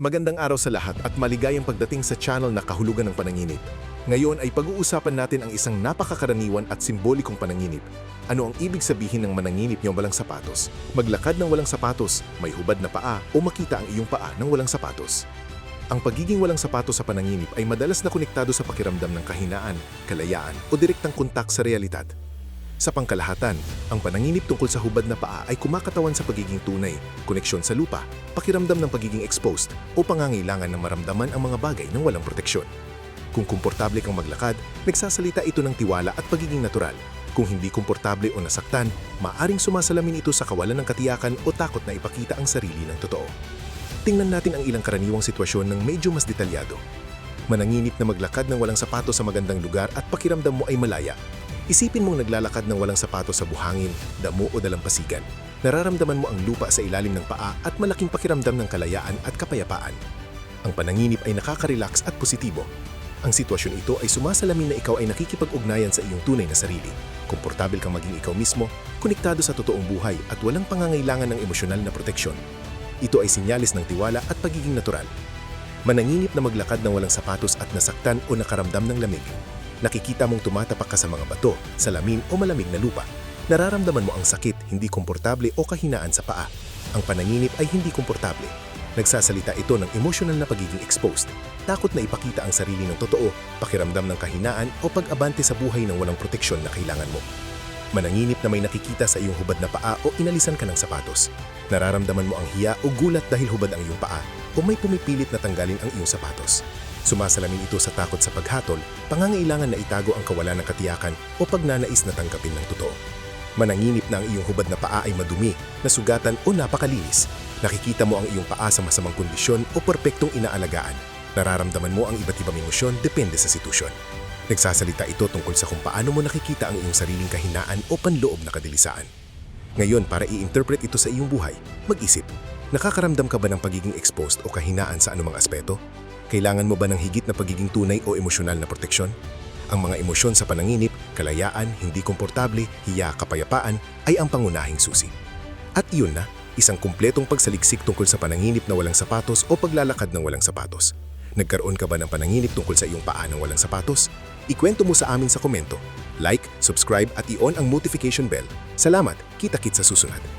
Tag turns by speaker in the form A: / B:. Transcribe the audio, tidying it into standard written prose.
A: Magandang araw sa lahat at maligayang pagdating sa channel na Kahulugan ng Panaginip. Ngayon ay pag-uusapan natin ang isang napakakaraniwan at simbolikong panaginip. Ano ang ibig sabihin ng mananginip ng walang sapatos? Maglakad ng walang sapatos, may hubad na paa o makita ang iyong paa ng walang sapatos. Ang pagiging walang sapatos sa panaginip ay madalas na konektado sa pakiramdam ng kahinaan, kalayaan o direktang kontak sa realidad. Sa pangkalahatan, ang panaginip tungkol sa hubad na paa ay kumakatawan sa pagiging tunay, koneksyon sa lupa, pakiramdam ng pagiging exposed o pangangailangan na maramdaman ang mga bagay ng walang proteksyon. Kung komportable kang maglakad, nagsasalita ito ng tiwala at pagiging natural. Kung hindi komportable o nasaktan, maaring sumasalamin ito sa kawalan ng katiyakan o takot na ipakita ang sarili ng totoo. Tingnan natin ang ilang karaniwang sitwasyon ng medyo mas detalyado. Mananginip na maglakad ng walang sapatos sa magandang lugar at pakiramdam mo ay malaya. Isipin mong naglalakad ng walang sapatos sa buhangin, damo o dalampasigan. Nararamdaman mo ang lupa sa ilalim ng paa at malaking pakiramdam ng kalayaan at kapayapaan. Ang pananginip ay nakaka-relax at positibo. Ang sitwasyon ito ay sumasalamin na ikaw ay nakikipag-ugnayan sa iyong tunay na sarili. Komportable kang maging ikaw mismo, konektado sa totoong buhay at walang pangangailangan ng emosyonal na proteksyon. Ito ay sinyalis ng tiwala at pagiging natural. Mananginip na maglakad ng walang sapatos at nasaktan o nakaramdam ng lamig. Nakikita mong tumatapak ka sa mga bato, salamin o malamig na lupa. Nararamdaman mo ang sakit, hindi komportable o kahinaan sa paa. Ang pananginip ay hindi komportable. Nagsasalita ito ng emosyonal na pagiging exposed, takot na ipakita ang sarili ng totoo, pakiramdam ng kahinaan o pag-abante sa buhay ng walang proteksyon na kailangan mo. Mananginip na may nakikita sa iyong hubad na paa o inalisan ka ng sapatos. Nararamdaman mo ang hiya o gulat dahil hubad ang iyong paa o may pumipilit na tanggalin ang iyong sapatos. Sumasalamin ito sa takot sa paghatol, pangangailangan na itago ang kawalan ng katiyakan o pagnanais na tanggapin ng totoo. Mananginip na ang iyong hubad na paa ay madumi, nasugatan o napakalinis. Nakikita mo ang iyong paa sa masamang kondisyon o perpektong inaalagaan. Nararamdaman mo ang iba't ibang emosyon depende sa sitwasyon. Nagsasalita ito tungkol sa kung paano mo nakikita ang iyong sariling kahinaan o panloob na kadilisaan. Ngayon, para i-interpret ito sa iyong buhay, mag-isip. Nakakaramdam ka ba ng pagiging exposed o kahinaan sa anumang aspeto? Kailangan mo ba ng higit na pagiging tunay o emosyonal na proteksyon? Ang mga emosyon sa panaginip, kalayaan, hindi komportable, hiya, kapayapaan ay ang pangunahing susi. At iyon na, isang kumpletong pagsaliksik tungkol sa panaginip na walang sapatos o paglalakad ng walang sapatos. Nagkaroon ka ba ng panaginip tungkol sa iyong paa ng walang sapatos? Ikwento mo sa amin sa komento. Like, subscribe at i-on ang notification bell. Salamat, kita-kits sa susunod.